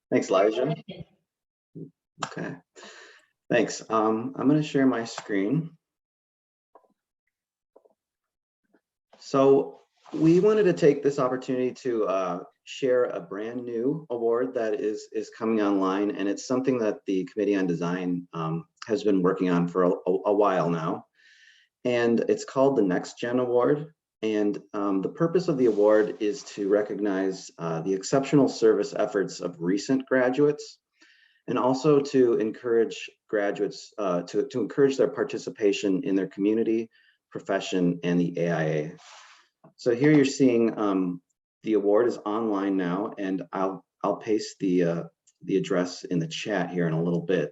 Thanks, Elijah. Okay, thanks. I'm going to share my screen. So we wanted to take this opportunity to share a brand new award that is coming online, and it's something that the Committee on Design has been working on for a while now. And it's called the Next Gen Award. And the purpose of the award is to recognize the exceptional service efforts of recent graduates, and also to encourage graduates to encourage their participation in their community, profession, and the AIA. So here you're seeing the award is online now, and I'll paste the address in the chat here in a little bit.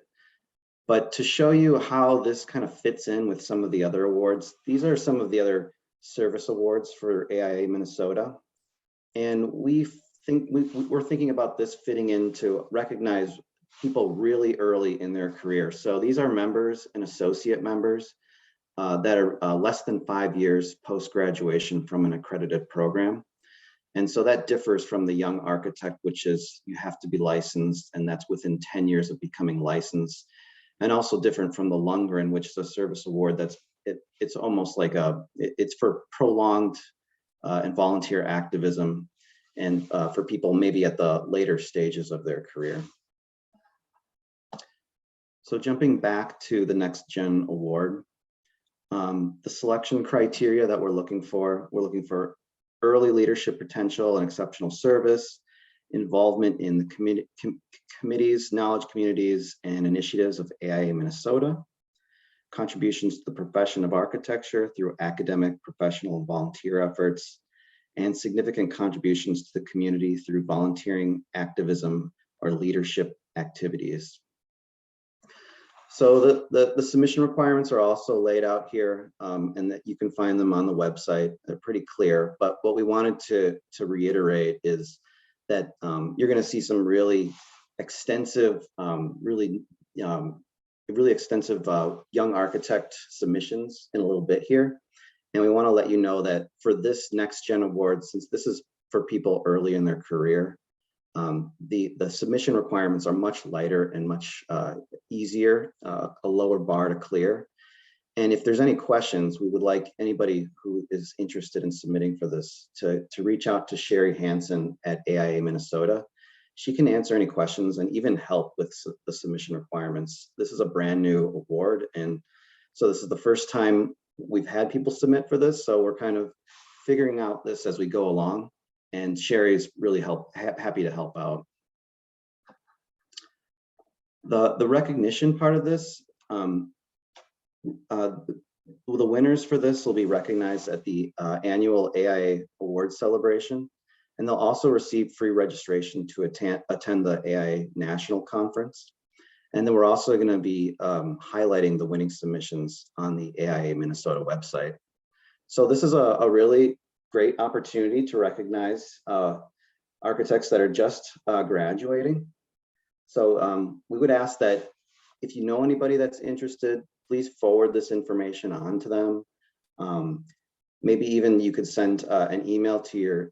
But to show you how this kind of fits in with some of the other awards, these are some of the other service awards for AIA Minnesota. And we're thinking about this fitting in to recognize people really early in their career. So these are members and associate members that are less than 5 years post-graduation from an accredited program. And so that differs from the young architect, which is you have to be licensed, and that's within 10 years of becoming licensed. And also different from the Lundgren, which is a service award it's almost like it's for prolonged and volunteer activism, and for people maybe at the later stages of their career. So jumping back to the Next Gen Award, the selection criteria that we're looking for early leadership potential and exceptional service, involvement in the committees, knowledge communities, and initiatives of AIA Minnesota, contributions to the profession of architecture through academic, professional, and volunteer efforts, and significant contributions to the community through volunteering, activism, or leadership activities. So the submission requirements are also laid out here, and that you can find them on the website. They're pretty clear, but what we wanted to reiterate is that you're going to see some really extensive, really extensive young architect submissions in a little bit here. And we want to let you know that for this Next Gen Award, since this is for people early in their career, the submission requirements are much lighter and much easier, a lower bar to clear. And if there's any questions, we would like anybody who is interested in submitting for this to reach out to Sherry Hansen at AIA Minnesota. She can answer any questions and even help with the submission requirements. This is a brand new award, and so this is the first time we've had people submit for this, so we're kind of figuring out this as we go along, and Sherry's really happy to help out. The recognition part of this, the winners for this will be recognized at the annual AIA Awards celebration, and they'll also receive free registration to attend the AIA National Conference. And then we're also going to be highlighting the winning submissions on the AIA Minnesota website. So this is a really great opportunity to recognize architects that are just graduating. So we would ask that if you know anybody that's interested, please forward this information on to them. Maybe even you could send an email to your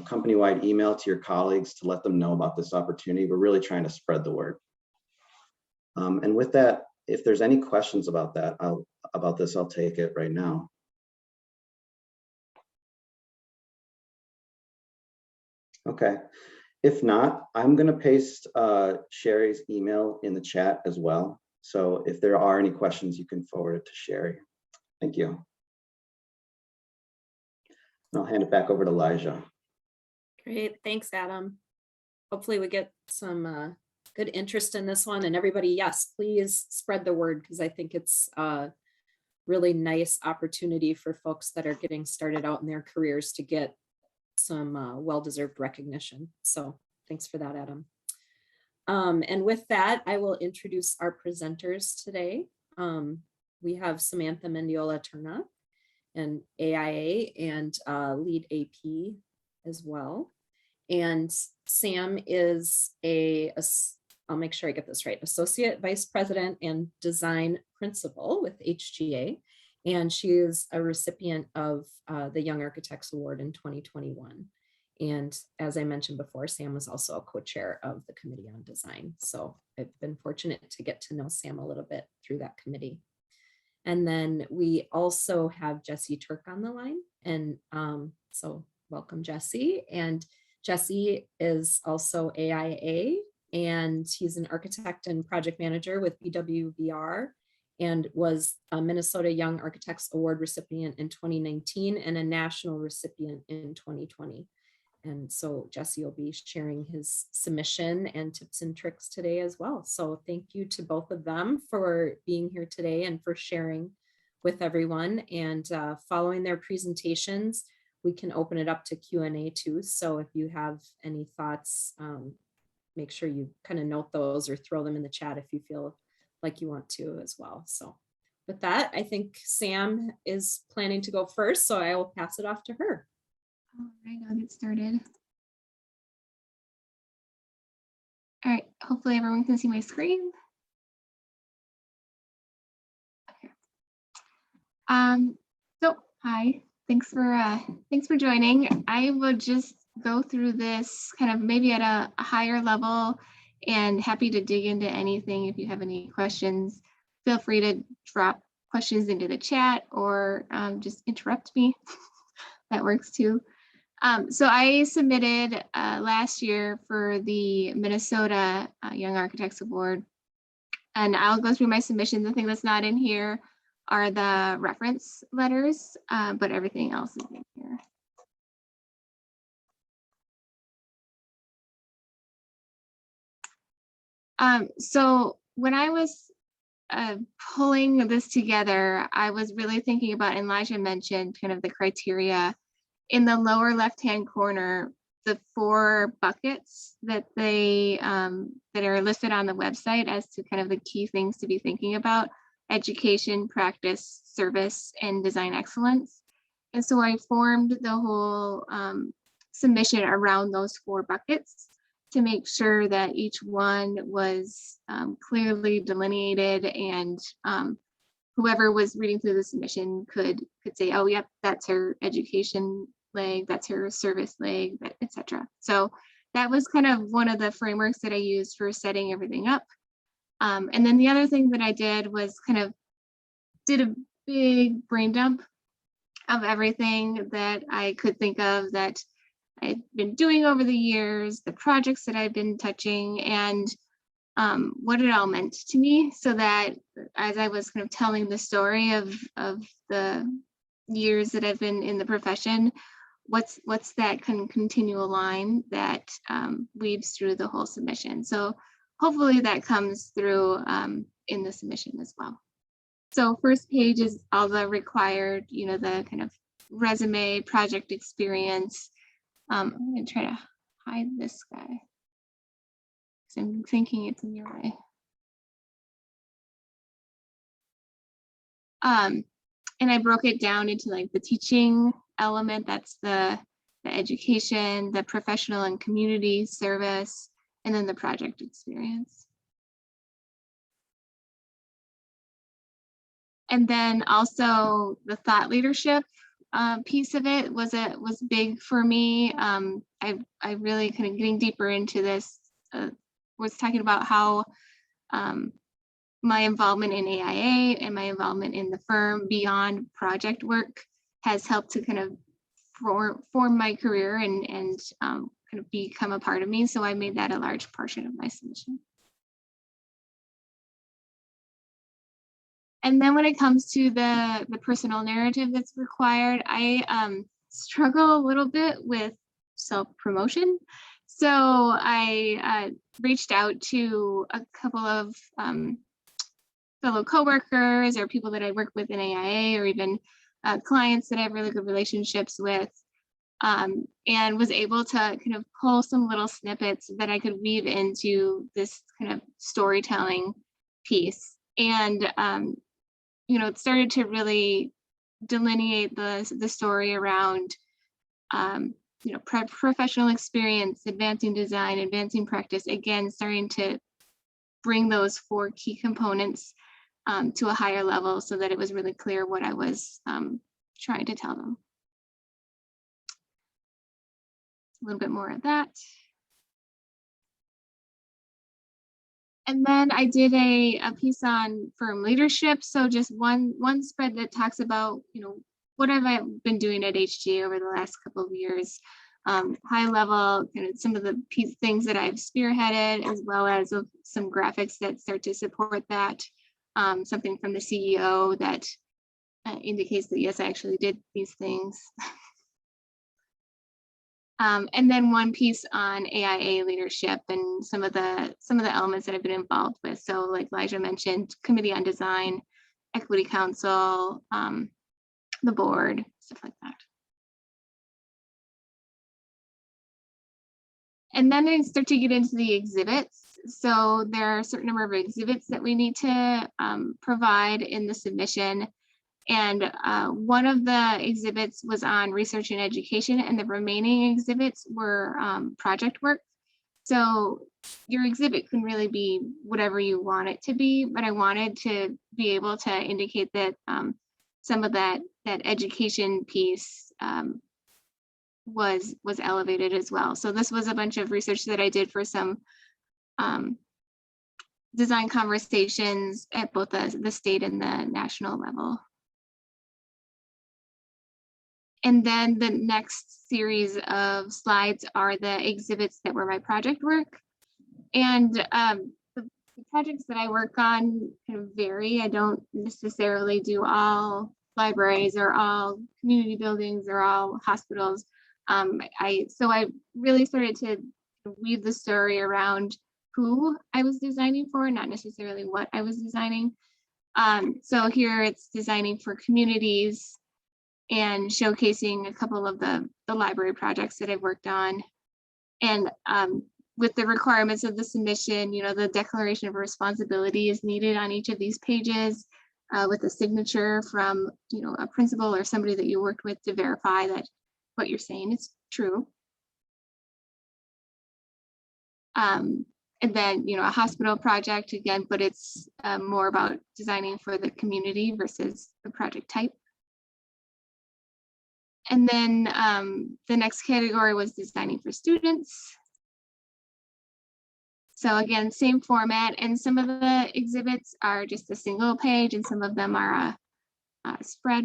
company-wide email to your colleagues to let them know about this opportunity. We're really trying to spread the word. And with that, if there's any questions about that, I'll take it right now. Okay. If not, I'm going to paste Sherry's email in the chat as well. So if there are any questions, you can forward it to Sherry. Thank you. I'll hand it back over to Elijah. Great, thanks, Adam. Hopefully we get some good interest in this one, and everybody, yes, please spread the word, because I think it's a really nice opportunity for folks that are getting started out in their careers to get some well-deserved recognition. So thanks for that, Adam. And with that, I will introduce our presenters today. We have Samantha Mendiola-Turna, an AIA and lead AP as well. And Sam is I'll make sure I get this right, Associate Vice President and Design Principal with HGA. And she is a recipient of the Young Architects Award in 2021. And as I mentioned before, Sam was also a co-chair of the Committee on Design. So I've been fortunate to get to know Sam a little bit through that committee. And then we also have Jesse Turk on the line. And so welcome, Jesse. And Jesse is also AIA, and he's an architect and project manager with BWVR, and was a Minnesota Young Architects Award recipient in 2019 and a national recipient in 2020. And so Jesse will be sharing his submission and tips and tricks today as well. So thank you to both of them for being here today and for sharing with everyone. And following their presentations, we can open it up to Q&A too. So if you have any thoughts, make sure you kind of note those or throw them in the chat if you feel like you want to as well. So with that, I think Sam is planning to go first, so I will pass it off to her. All right, I'll get started. All right, hopefully everyone can see my screen. Okay. So hi, thanks for joining. I will just go through this kind of maybe at a higher level, and happy to dig into anything. If you have any questions, feel free to drop questions into the chat or just interrupt me. That works too. So I submitted last year for the Minnesota Young Architects Award, and I'll go through my submissions. The thing that's not in here are the reference letters, but everything else is in here. So when I was pulling this together, I was really thinking about, and Elijah mentioned kind of the criteria in the lower left-hand corner, the 4 buckets that they that are listed on the website as to kind of the key things to be thinking about: education, practice, service, and design excellence. And so I formed the whole submission around those 4 buckets to make sure that each one was clearly delineated, and whoever was reading through the submission could say, oh, yep, that's her education leg, that's her service leg, etc. So that was kind of one of the frameworks that I used for setting everything up. And then the other thing that I did was kind of did a big brain dump of everything that I could think of that I've been doing over the years, the projects that I've been touching, and what it all meant to me, so that as I was kind of telling the story of the years that I've been in the profession, what's that kind of continual line that weaves through the whole submission. So hopefully that comes through in the submission as well. So first page is all the required, the kind of resume, project experience. I'm going to try to hide this guy because I'm thinking it's in your way. And I broke it down into like the teaching element, that's the education, the professional and community service, and then the project experience. And then also the thought leadership piece of it was big for me. I really kind of getting deeper into this was talking about how my involvement in AIA and my involvement in the firm beyond project work has helped to kind of form my career and kind of become a part of me. So I made that a large portion of my submission. And then when it comes to the personal narrative that's required, I struggle a little bit with self-promotion. So I reached out to a couple of fellow coworkers or people that I work with in AIA, or even clients that I have really good relationships with, and was able to kind of pull some little snippets that I could weave into this kind of storytelling piece. And it started to really delineate the story around professional experience, advancing design, advancing practice, again starting to bring those 4 key components to a higher level so that it was really clear what I was trying to tell them. little bit more of that. And then I did a piece on firm leadership. So just one spread that talks about, what have I been doing at HG over the last couple of years, high level, kind of some of the things that I've spearheaded, as well as some graphics that start to support that. Something from the CEO that indicates that, yes, I actually did these things. And then one piece on AIA leadership and some of the elements that I've been involved with. So like Elijah mentioned, Committee on Design, Equity Council, the board, stuff like that. And then I start to get into the exhibits. So there are a certain number of exhibits that we need to provide in the submission. And one of the exhibits was on research and education, and the remaining exhibits were project work. So your exhibit can really be whatever you want it to be, but I wanted to be able to indicate that some of that education piece was elevated as well. So this was a bunch of research that I did for some design conversations at both the state and the national level. And then the next series of slides are the exhibits that were my project work. And the projects that I work on kind of vary. I don't necessarily do all libraries or all community buildings or all hospitals. So I really started to weave the story around who I was designing for, not necessarily what I was designing. So here it's designing for communities and showcasing a couple of the library projects that I've worked on. And with the requirements of the submission, the declaration of responsibility is needed on each of these pages with a signature from, a principal or somebody that you worked with to verify that what you're saying is true. And then, a hospital project again, but it's more about designing for the community versus the project type. And then the next category was designing for students. So again, same format, and some of the exhibits are just a single page and some of them are a spread,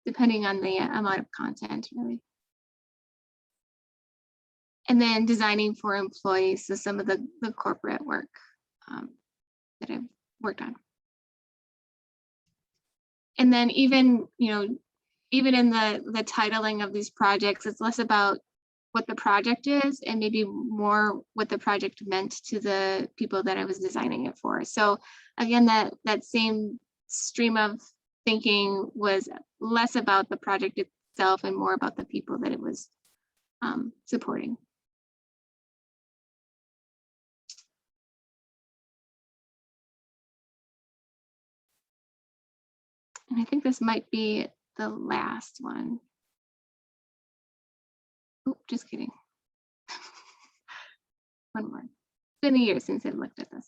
depending on the amount of content, really. And then designing for employees, so some of the corporate work that I've worked on. And then even in the titling of these projects, it's less about what the project is and maybe more what the project meant to the people that I was designing it for. So again, that same stream of thinking was less about the project itself and more about the people that it was supporting. And I think this might be the last one. Oh, just kidding. One more. It's been a year since I've looked at this.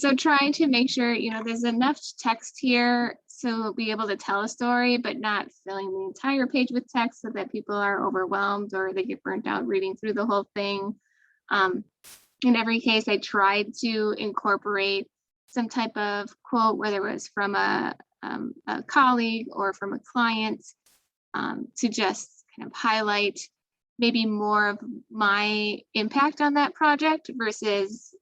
So trying to make sure, there's enough text here so we'll be able to tell a story, but not filling the entire page with text so that people are overwhelmed or they get burnt out reading through the whole thing. In every case, I tried to incorporate some type of quote, whether it was from a colleague or from a client, to just kind of highlight maybe more of my impact on that project versus,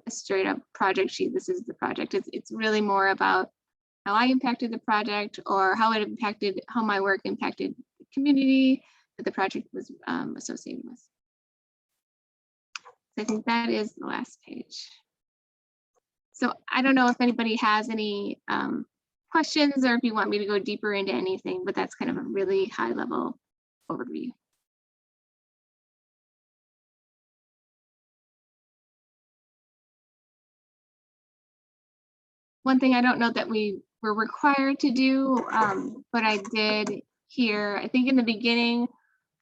a straight up project sheet. This is the project. It's really more about how I impacted the project or how my work impacted the community that the project was associated with. So I think that is the last page. So I don't know if anybody has any questions or if you want me to go deeper into anything, but that's kind of a really high level overview. One thing I don't know that we were required to do, but I did here, I think in the beginning,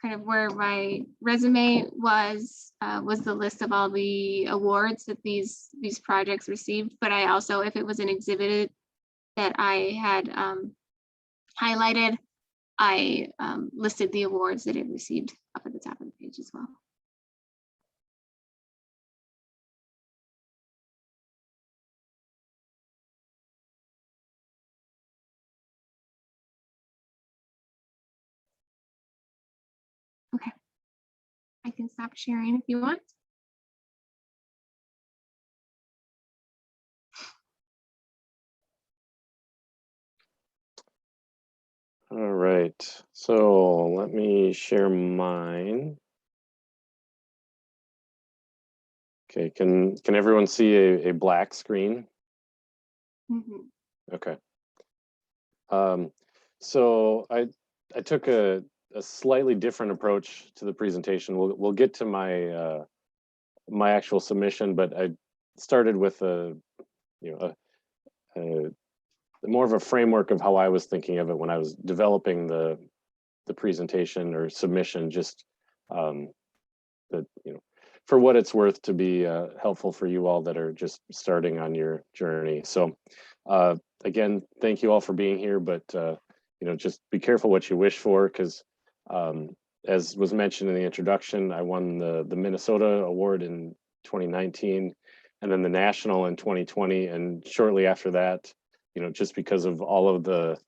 kind of where my resume was the list of all the awards that these projects received. But I also, if it was an exhibit that I had highlighted, I listed the awards that it received up at the top of the page as well. Okay, I can stop sharing if you want. All right, so let me share mine. Okay, can everyone see a black screen? Mm-hmm. Okay. So I took a slightly different approach to the presentation. We'll get to my my actual submission, but I started with a more of a framework of how I was thinking of it when I was developing the presentation or submission, just that, for what it's worth, to be helpful for you all that are just starting on your journey. So again, thank you all for being here, but just be careful what you wish for, because as was mentioned in the introduction, I won the Minnesota award in 2019 and then the national in 2020. And shortly after that, just because of all of the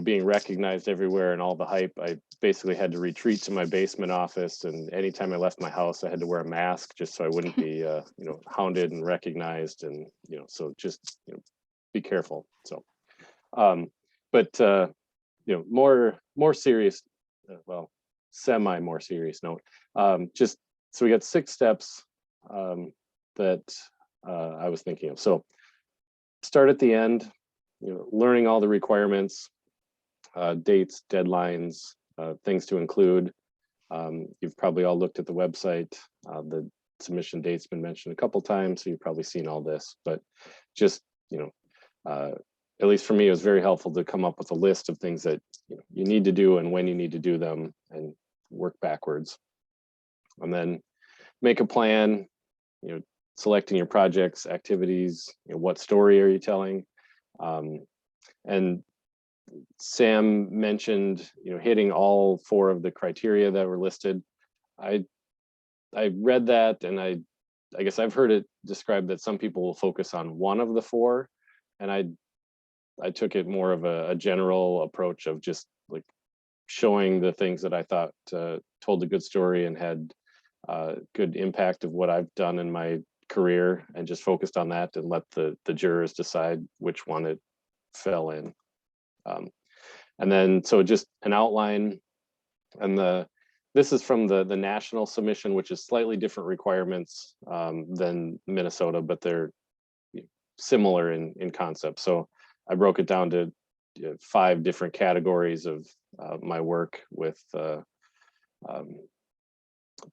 being recognized everywhere and all the hype, I basically had to retreat to my basement office, and anytime I left my house, I had to wear a mask just so I wouldn't be hounded and recognized. And so just be careful. So but more serious, well, semi more serious note, just so we got 6 steps that I was thinking of. So start at the end, learning all the requirements, dates, deadlines, things to include. You've probably all looked at the website. The submission date's been mentioned a couple times, so you've probably seen all this, but just, at least for me, it was very helpful to come up with a list of things that you need to do and when you need to do them, and work backwards. And then make a plan, selecting your projects, activities, what story are you telling? And Sam mentioned, hitting all 4 of the criteria that were listed. I read that, and I guess I've heard it described that some people will focus on 1 of the 4, and I took it more of a general approach of just like showing the things that I thought told a good story and had good impact of what I've done in my career, and just focused on that and let the jurors decide which one it fell in. And then, so just an outline, and this is from the national submission, which is slightly different requirements than Minnesota, but they're similar in concept. So I broke it down to 5 different categories of my work with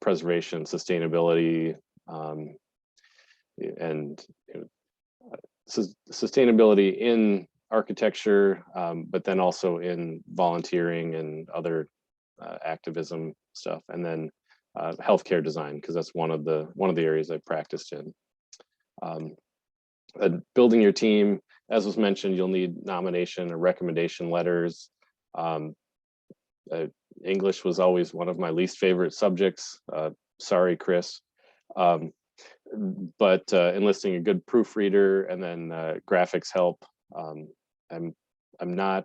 preservation, sustainability, and sustainability in architecture, but then also in volunteering and other activism stuff, and then healthcare design, because that's one of the areas I practiced in. Building your team, as was mentioned, you'll need nomination or recommendation letters. English was always one of my least favorite subjects. Sorry, Chris. But enlisting a good proofreader, and then graphics help. I'm not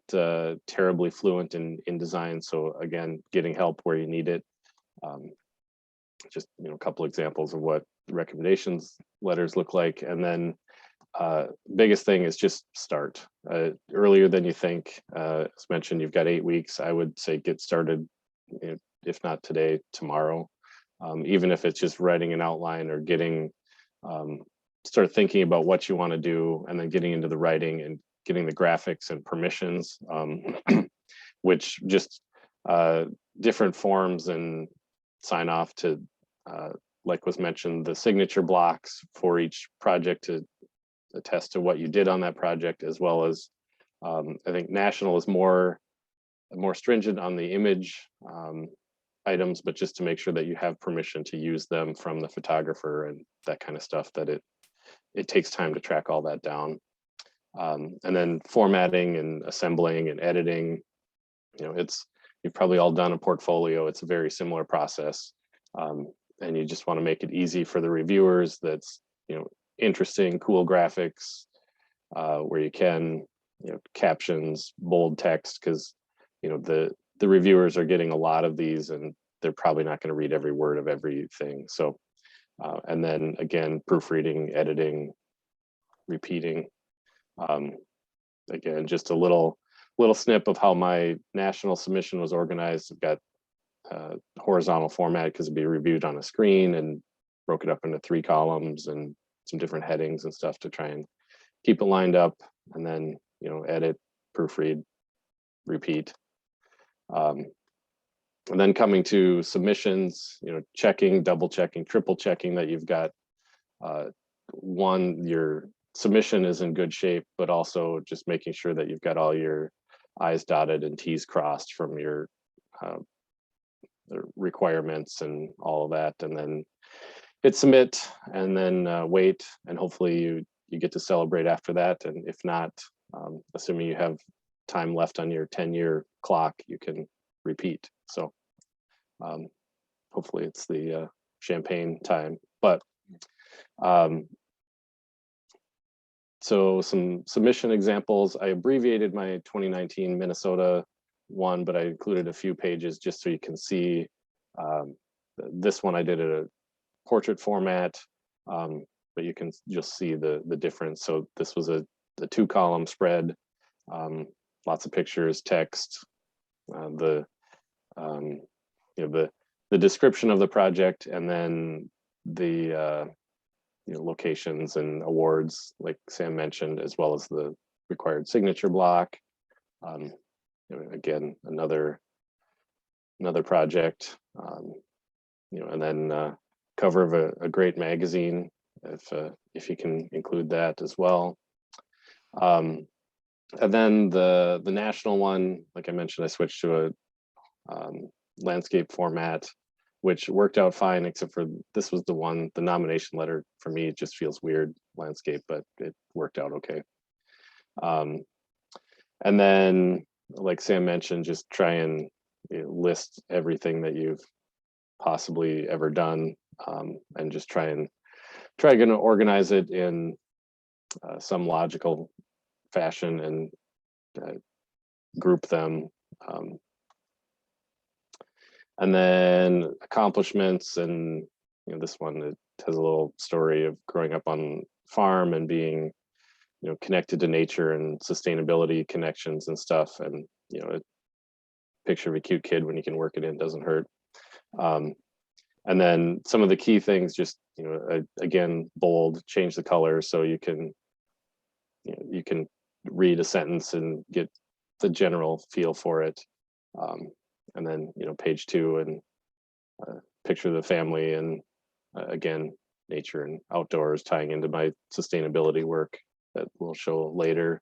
terribly fluent in design, so again, getting help where you need it. Just a couple examples of what recommendations letters look like, and then biggest thing is just start earlier than you think. As mentioned, you've got 8 weeks. I would say get started, if not today, tomorrow. Even if it's just writing an outline or getting start thinking about what you want to do, and then getting into the writing and getting the graphics and permissions, which just different forms and sign off to, like was mentioned, the signature blocks for each project to attest to what you did on that project, as well as I think national is more stringent on the image items, but just to make sure that you have permission to use them from the photographer and that kind of stuff, that it takes time to track all that down. And then formatting and assembling and editing, you've probably all done a portfolio. It's a very similar process. And you just want to make it easy for the reviewers. That's, interesting, cool graphics, where you can, captions, bold text, because, the reviewers are getting a lot of these and they're probably not going to read every word of everything. So, and then again, proofreading, editing, repeating. Again, just a little snip of how my national submission was organized. I've got horizontal format because it'd be reviewed on a screen, and broke it up into 3 columns and some different headings and stuff to try and keep it lined up, and then, edit, proofread, repeat. And then coming to submissions, checking, double checking, triple checking that you've got your submission is in good shape, but also just making sure that you've got all your I's dotted and T's crossed from your the requirements and all of that, and then hit submit, and then wait, and hopefully you get to celebrate after that. And if not, assuming you have time left on your 10-year clock, you can repeat. So hopefully it's the champagne time. But so some submission examples. I abbreviated my 2019 Minnesota one, but I included a few pages just so you can see. This one I did at a portrait format, but you can just see the difference. So this was the 2-column spread, lots of pictures, text, the description of the project, and then the locations and awards, like Sam mentioned, as well as the required signature block. Again, another project, and then cover of a great magazine, if you can include that as well. And then the national one, like I mentioned, I switched to a landscape format, which worked out fine, except for this was the nomination letter for me. It just feels weird, landscape, but it worked out okay. And then, like Sam mentioned, just try and list everything that you've possibly ever done, and just try to organize it in some logical fashion, and group them. And then accomplishments, and this one, it has a little story of growing up on farm and being connected to nature and sustainability connections and stuff, and a picture of a cute kid when you can work it in doesn't hurt. And then some of the key things, just again, bold, change the color so you can read a sentence and get the general feel for it. And then page 2, and picture of the family, and again, nature and outdoors, tying into my sustainability work that we'll show later.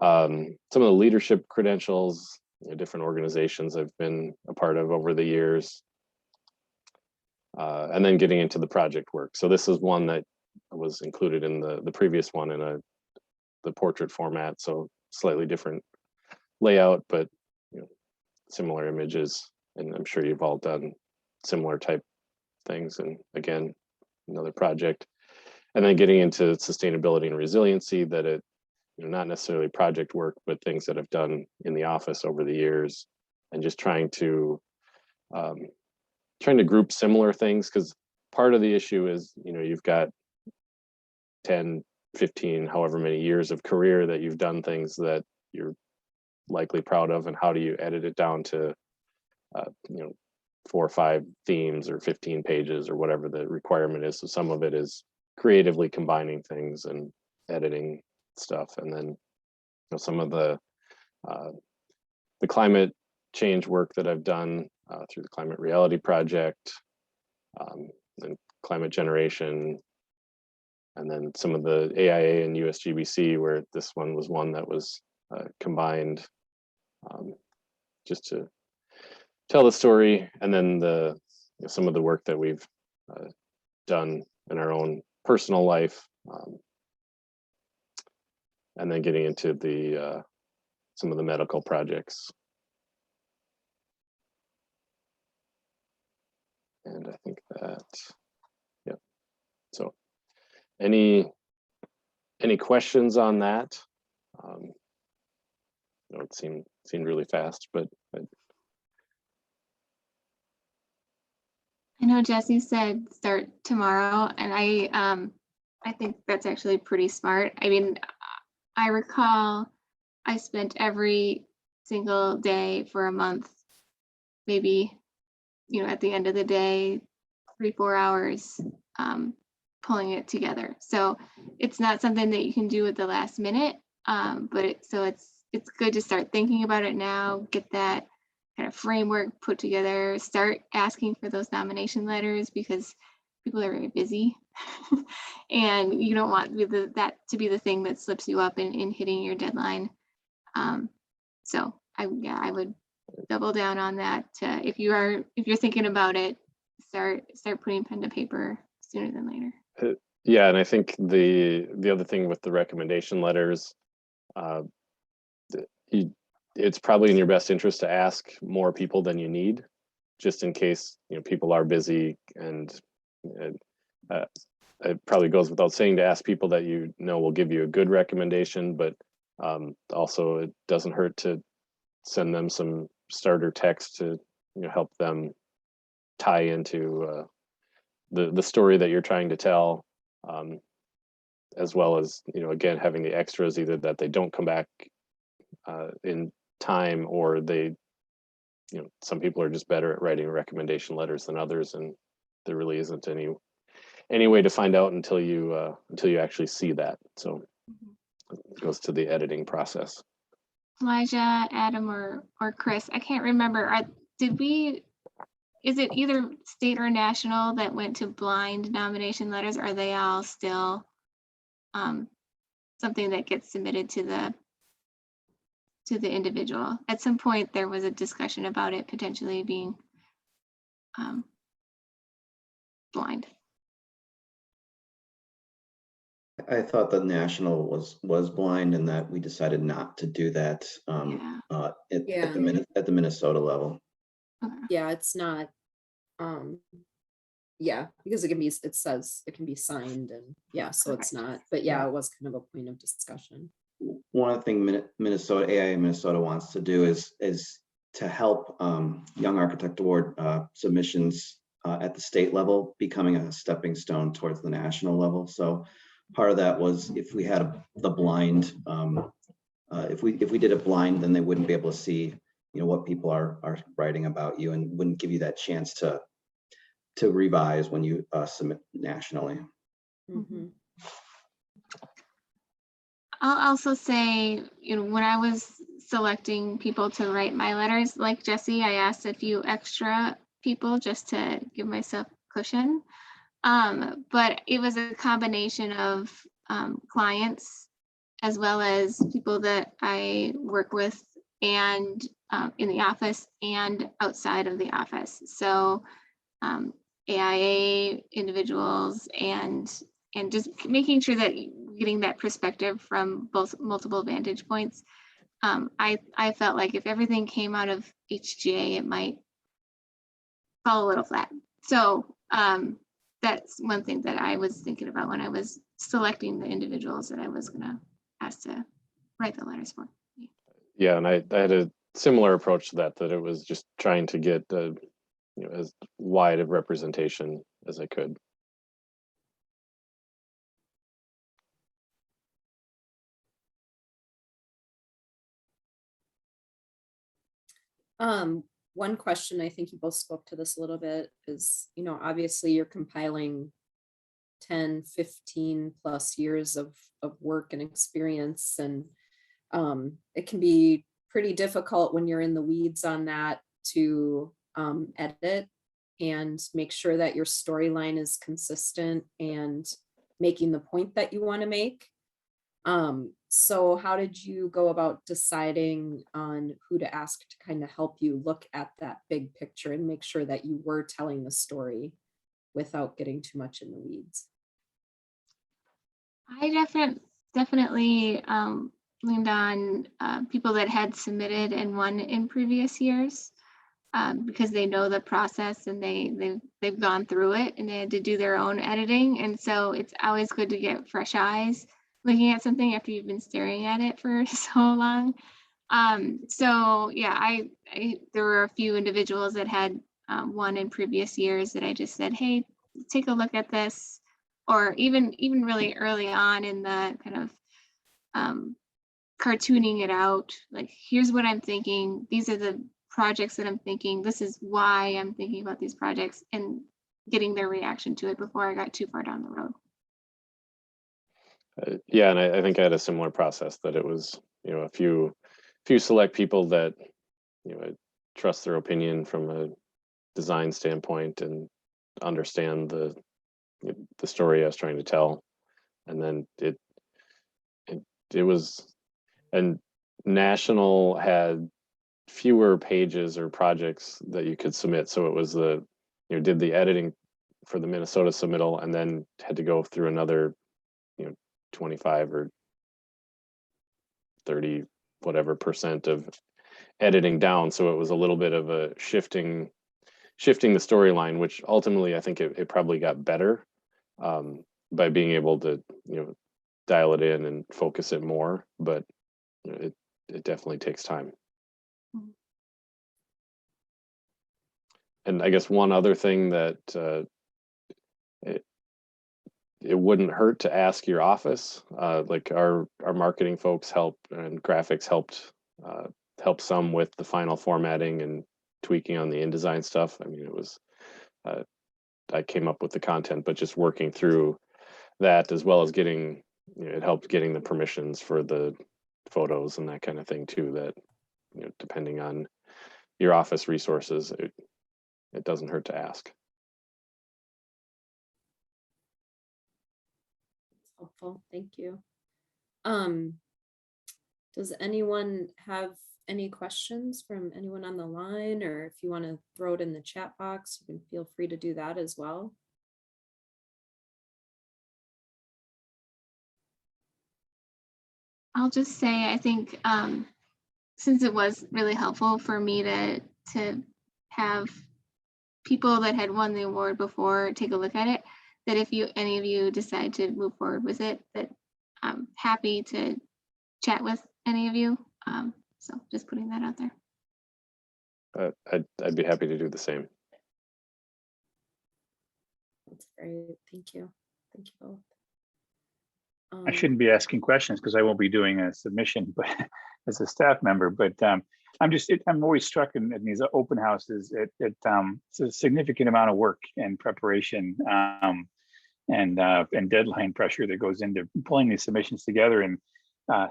Some of the leadership credentials, different organizations I've been a part of over the years. And then getting into the project work. So this is one that was included in the previous one in the portrait format, so slightly different layout, but similar images, and I'm sure you've all done similar type things. And again, another project. And then getting into sustainability and resiliency, that it not necessarily project work, but things that I've done in the office over the years, and just trying to group similar things, because part of the issue is you've got 10, 15, however many years of career that you've done things that you're likely proud of, and how do you edit it down to 4 or 5 themes or 15 pages or whatever the requirement is. So some of it is creatively combining things and editing stuff, and then some of the climate change work that I've done through the Climate Reality Project, and climate generation, and then some of the AIA and USGBC, where this one was one that was combined, just to tell the story, and then some of the work that we've done in our own personal life, and then getting into some of the medical projects Any questions on that? It seemed really fast, but I know Jesse said start tomorrow, and I think that's actually pretty smart. I mean, I recall I spent every single day for a month, maybe, at the end of the day, 3-4 hours pulling it together. So it's not something that you can do at the last minute, but it's good to start thinking about it now, get that kind of framework put together, start asking for those nomination letters because people are very busy and you don't want that to be the thing that slips you up in hitting your deadline. So I would double down on that. If you're thinking about it, start putting pen to paper sooner than later. Yeah, and I think the other thing with the recommendation letters, it's probably in your best interest to ask more people than you need, just in case people are busy, and it probably goes without saying to ask people that will give you a good recommendation, but also it doesn't hurt to send them some starter text to help them tie into the story that you're trying to tell, as well as again having the extras, either that they don't come back in time, or they some people are just better at writing recommendation letters than others, and there really isn't any way to find out until you actually see that. So it goes to the editing process. Elijah, Adam, or Chris, I can't remember. Is it either state or national that went to blind nomination letters? Are they all still something that gets submitted to the individual? At some point, there was a discussion about it potentially being blind. I thought the national was blind, and that we decided not to do that at the Minnesota level. Okay. Yeah, it's not, because it says it can be signed, and so it's not, but it was kind of a point of discussion. One of the things Minnesota, AIA Minnesota wants to do is to help Young Architect Award submissions at the state level becoming a stepping stone towards the national level. So part of that was, if we had the blind, if we did it blind, then they wouldn't be able to see what people are writing about you, and wouldn't give you that chance to revise when you submit nationally. Mm-hmm. I'll also say, when I was selecting people to write my letters, like Jesse, I asked a few extra people just to give myself cushion. But it was a combination of clients as well as people that I work with, and in the office and outside of the office. So AIA individuals, and just making sure that getting that perspective from both multiple vantage points. I felt like if everything came out of HGA, it might fall a little flat. So that's one thing that I was thinking about when I was selecting the individuals that I was gonna ask to write the letters for. Yeah, and I had a similar approach to that it was just trying to get as wide of representation as I could. One question, I think you both spoke to this a little bit, is, obviously you're compiling 10, 15 plus years of work and experience, and it can be pretty difficult when you're in the weeds on that to edit and make sure that your storyline is consistent and making the point that you want to make. So how did you go about deciding on who to ask to kind of help you look at that big picture and make sure that you were telling the story without getting too much in the weeds? I definitely leaned on people that had submitted and won in previous years. because they know the process and they've gone through it and they had to do their own editing. And so it's always good to get fresh eyes looking at something after you've been staring at it for so long. So yeah, there were a few individuals that had one in previous years that I just said, hey, take a look at this, or even really early on in the kind of cartooning it out, like, here's what I'm thinking, these are the projects that I'm thinking, this is why I'm thinking about these projects, and getting their reaction to it before I got too far down the road. Yeah, and I think I had a similar process, that it was, a few select people that, I trust their opinion from a design standpoint and understand the story I was trying to tell. And then it was, and National had fewer pages or projects that you could submit. So it was did the editing for the Minnesota submittal and then had to go through another, 25 or 30 whatever % of editing down. So it was a little bit of a shifting the storyline, which ultimately I think it probably got better by being able to dial it in and focus it more, but it definitely takes time. And I guess one other thing that it wouldn't hurt to ask your office, like our marketing folks help, and graphics helped help some with the final formatting and tweaking on the InDesign stuff. I mean, it was I came up with the content, but just working through that, as well as getting, it helped getting the permissions for the photos and that kind of thing too, that depending on your office resources, it doesn't hurt to ask. Helpful, thank you. Does anyone have any questions from anyone on the line, or if you want to throw it in the chat box, you can feel free to do that as well. I'll just say, I think since it was really helpful for me to have people that had won the award before take a look at it, that if any of you decide to move forward with it, that I'm happy to chat with any of you. So just putting that out there. I'd be happy to do the same. That's great, thank you. Thank you both. I shouldn't be asking questions because I won't be doing a submission, but as a staff member. But I'm always struck in these open houses. It's a significant amount of work and preparation and deadline pressure that goes into pulling these submissions together. And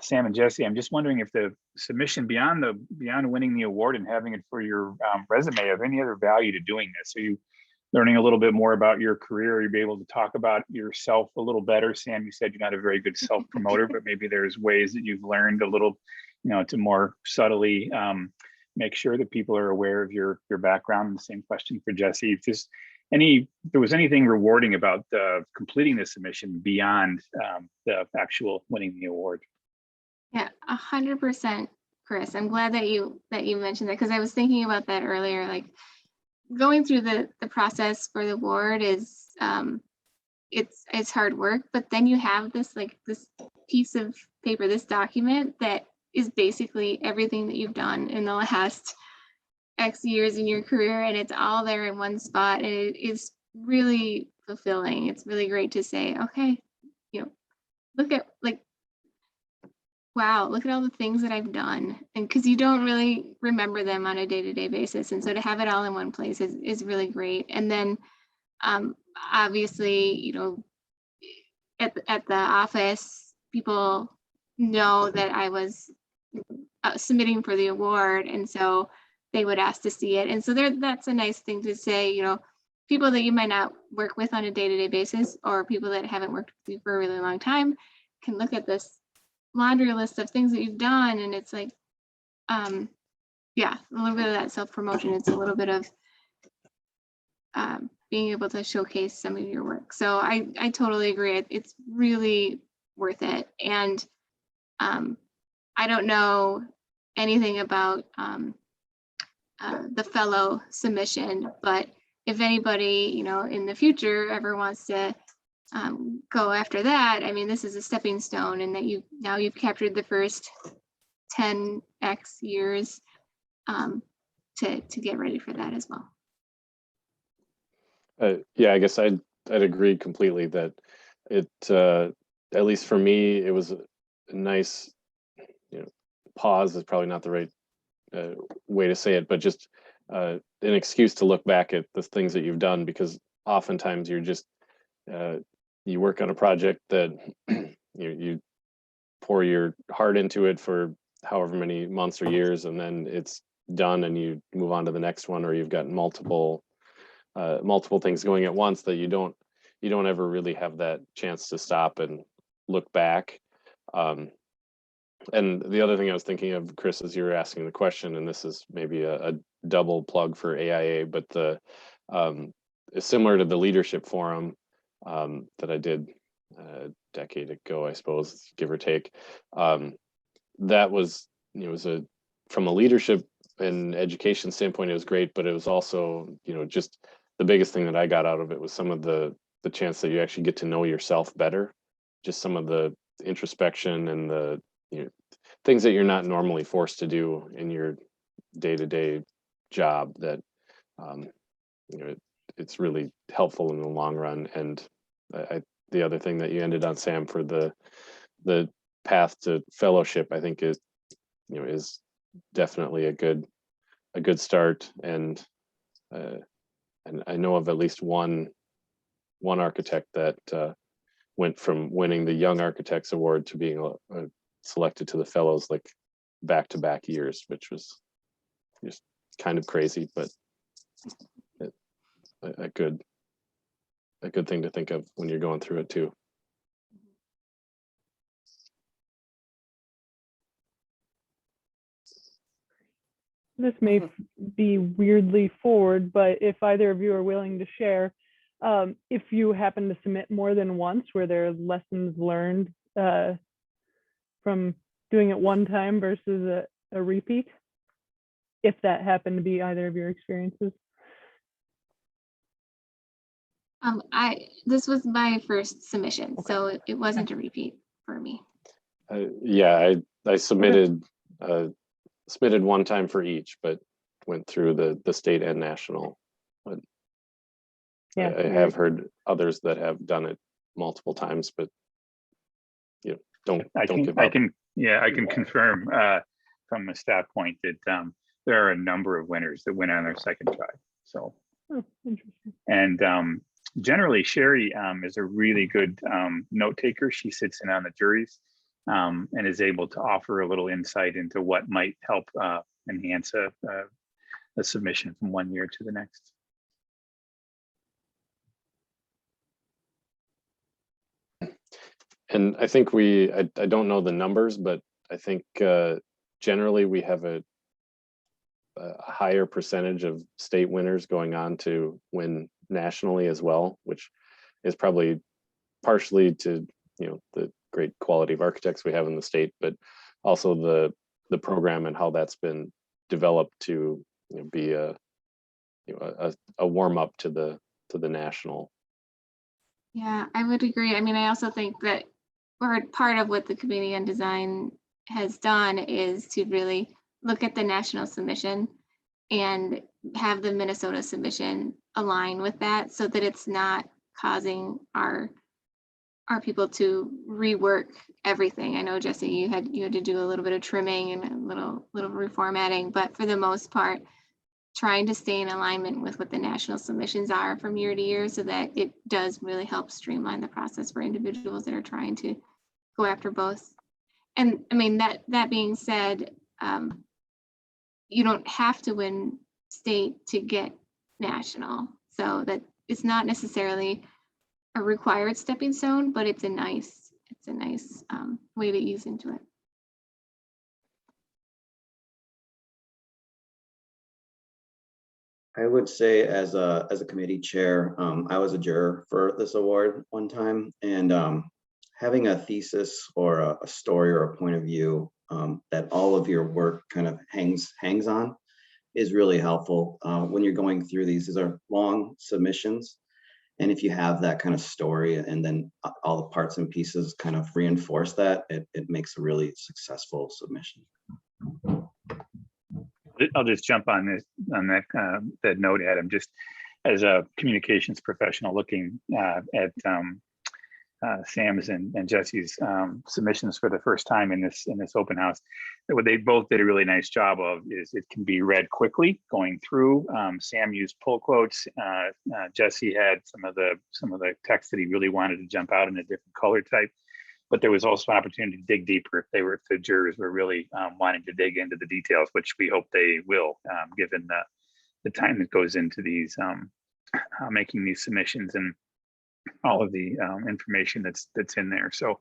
Sam and Jesse, I'm just wondering if the submission beyond winning the award and having it for your resume, have any other value to doing this? Are you learning a little bit more about your career? You'll be able to talk about yourself a little better. Sam, you said you're not a very good self-promoter, but maybe there's ways that you've learned a little, to more subtly make sure that people are aware of your background. And the same question for Jesse. If there was anything rewarding about completing the submission beyond the actual winning the award? Yeah, 100%, Chris. I'm glad that you mentioned that, because I was thinking about that earlier. Like, going through the process for the award is it's hard work, but then you have this piece of paper, this document that is basically everything that you've done in the last X years in your career, and it's all there in one spot, and it is really fulfilling. It's really great to say, okay, look at wow, look at all the things that I've done. And because you don't really remember them on a day-to-day basis. And so to have it all in one place is really great. And then obviously, at the office, people know that I was submitting for the award. And so they would ask to see it. And so that's a nice thing to say, people that you might not work with on a day-to-day basis, or people that haven't worked with you for a really long time, can look at this laundry list of things that you've done, and it's like yeah, a little bit of that self-promotion. It's a little bit of being able to showcase some of your work. So I totally agree. It's really worth it. And I don't know anything about the fellow submission. But if anybody, you know, in the future ever wants to go after that, I mean, this is a stepping stone, and that you've captured the first 10x years to get ready for that as well. Yeah, I guess I'd agree completely that it, at least for me, it was a nice, you know, pause is probably not the right way to say it, but just an excuse to look back at the things that you've done, because oftentimes you're just, you work on a project that you pour your heart into it for however many months or years, and then it's done and you move on to the next one, or you've got multiple things going at once that you don't ever really have that chance to stop and look back. And the other thing I was thinking of, Chris, as you were asking the question, and this is maybe a double plug for AIA, but the similar to the leadership forum that I did a decade ago, I suppose, give or take. That was, you know, was from a leadership and education standpoint, it was great, but it was also, you know, just the biggest thing that I got out of it was some of the chance that you actually get to know yourself better, just some of the introspection and the, you know, things that you're not normally forced to do in your day-to-day job that, you know, it's really helpful in the long run. And the other thing that you ended on, Sam, for the path to fellowship, I think is, you know, is definitely a good start. And I know of at least one architect that went from winning the Young Architects Award to being selected to the fellows like back-to-back years, which was just kind of crazy, but a good thing to think of when you're going through it too. This may be weirdly forward, but if either of you are willing to share, if you happen to submit more than once, were there lessons learned from doing it one time versus a repeat? If that happened to be either of your experiences. This was my first submission, Okay. so it wasn't a repeat for me. Yeah, I submitted submitted one time for each, but went through the state and national. But Yeah, I have heard others that have done it multiple times, but you know, don't give up. I can confirm from a staff point that there are a number of winners that went on their second try. So, interesting. And generally, Sherry is a really good note taker. She sits in on the juries and is able to offer a little insight into what might help enhance a submission from one year to the next. And I think I don't know the numbers, but I think generally we have a higher percentage of state winners going on to win nationally as well, which is probably partially to, you know, the great quality of architects we have in the state, but also the program and how that's been developed to, you know, be a warm up to the national. Yeah, I would agree. I mean, I also think that part of what the Committee on Design has done is to really look at the national submission and have the Minnesota submission align with that, so that it's not causing our people to rework everything. I know, Jesse, you had to do a little bit of trimming and a little reformatting, but for the most part, trying to stay in alignment with what the national submissions are from year to year, so that it does really help streamline the process for individuals that are trying to go after both. And I mean, that being said, you don't have to win state to get national, so that it's not necessarily a required stepping stone, but it's a nice way to ease into it. I would say as a committee chair, I was a juror for this award one time, and having a thesis or a story or a point of view that all of your work kind of hangs on is really helpful when you're going through these. These are long submissions. And if you have that kind of story and then all the parts and pieces kind of reinforce that, it makes a really successful submission. I'll just jump on this, on that note, Adam, just as a communications professional looking at Sam's and Jesse's submissions for the first time in this open house. What they both did a really nice job of is it can be read quickly going through. Sam used pull quotes. Jesse had some of the text that he really wanted to jump out in a different color type. But there was also an opportunity to dig deeper if the jurors were really wanting to dig into the details, which we hope they will, given the time that goes into these making these submissions and all of the information that's in there. So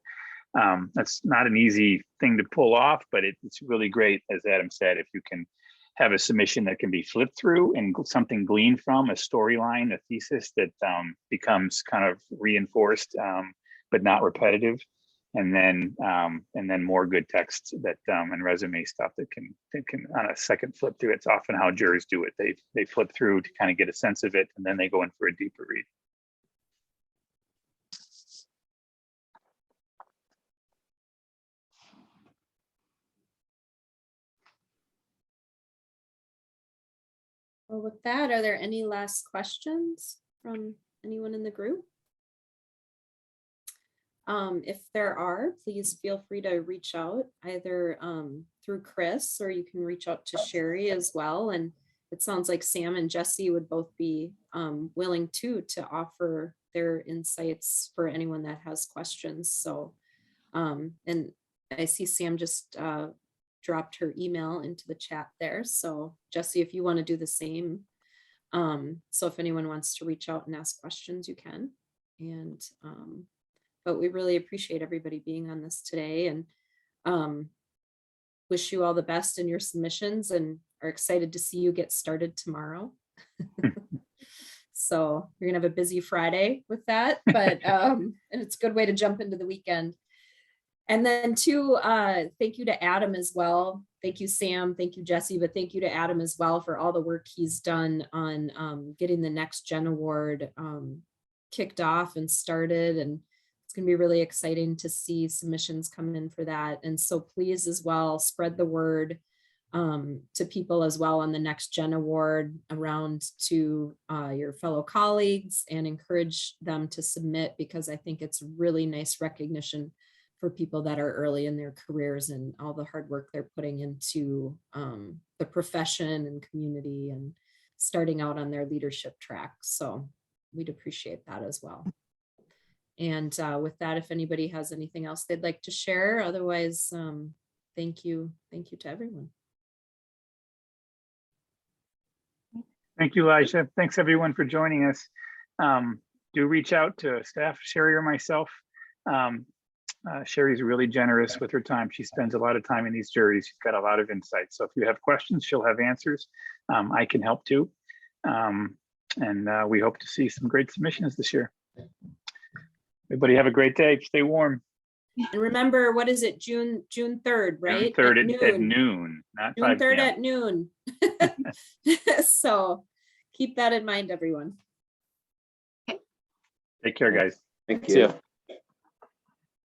that's not an easy thing to pull off, but it's really great, as Adam said, if you can have a submission that can be flipped through and something gleaned from a storyline, a thesis that becomes kind of reinforced, but not repetitive. And then more good text that and resume stuff that can on a second flip through. It's often how jurors do it. They flip through to kind of get a sense of it, and then they go in for a deeper read. Well, with that, are there any last questions from anyone in the group? If there are, please feel free to reach out either through Chris, or you can reach out to Sherry as well. And it sounds like Sam and Jesse would both be willing to offer their insights for anyone that has questions. So, and I see Sam just dropped her email into the chat there. So Jesse, if you want to do the same. So if anyone wants to reach out and ask questions, you can. And but we really appreciate everybody being on this today, and wish you all the best in your submissions, and are excited to see you get started tomorrow. So you're gonna have a busy Friday with that, but and it's a good way to jump into the weekend. And then too, thank you to Adam as well. Thank you, Sam. Thank you, Jesse, but thank you to Adam as well for all the work he's done on getting the Next Gen Award kicked off and started. And it's going to be really exciting to see submissions come in for that. And so please as well, spread the word to people as well on the Next Gen Award around to your fellow colleagues, and encourage them to submit, because I think it's really nice recognition for people that are early in their careers and all the hard work they're putting into the profession and community and starting out on their leadership track. So we'd appreciate that as well. And with that, if anybody has anything else they'd like to share, otherwise, thank you to everyone. Thank you, Elijah. Thanks everyone for joining us. Do reach out to staff, Sherry or myself. Sherry's really generous with her time. She spends a lot of time in these juries. She's got a lot of insight. So if you have questions, she'll have answers. I can help too. And we hope to see some great submissions this year. Everybody have a great day. Stay warm. And remember, what is it? June 3rd, right? June 3rd at noon, not June 5 3rd p.m. at noon. So keep that in mind, everyone. Take care, guys. Thank See you. ya.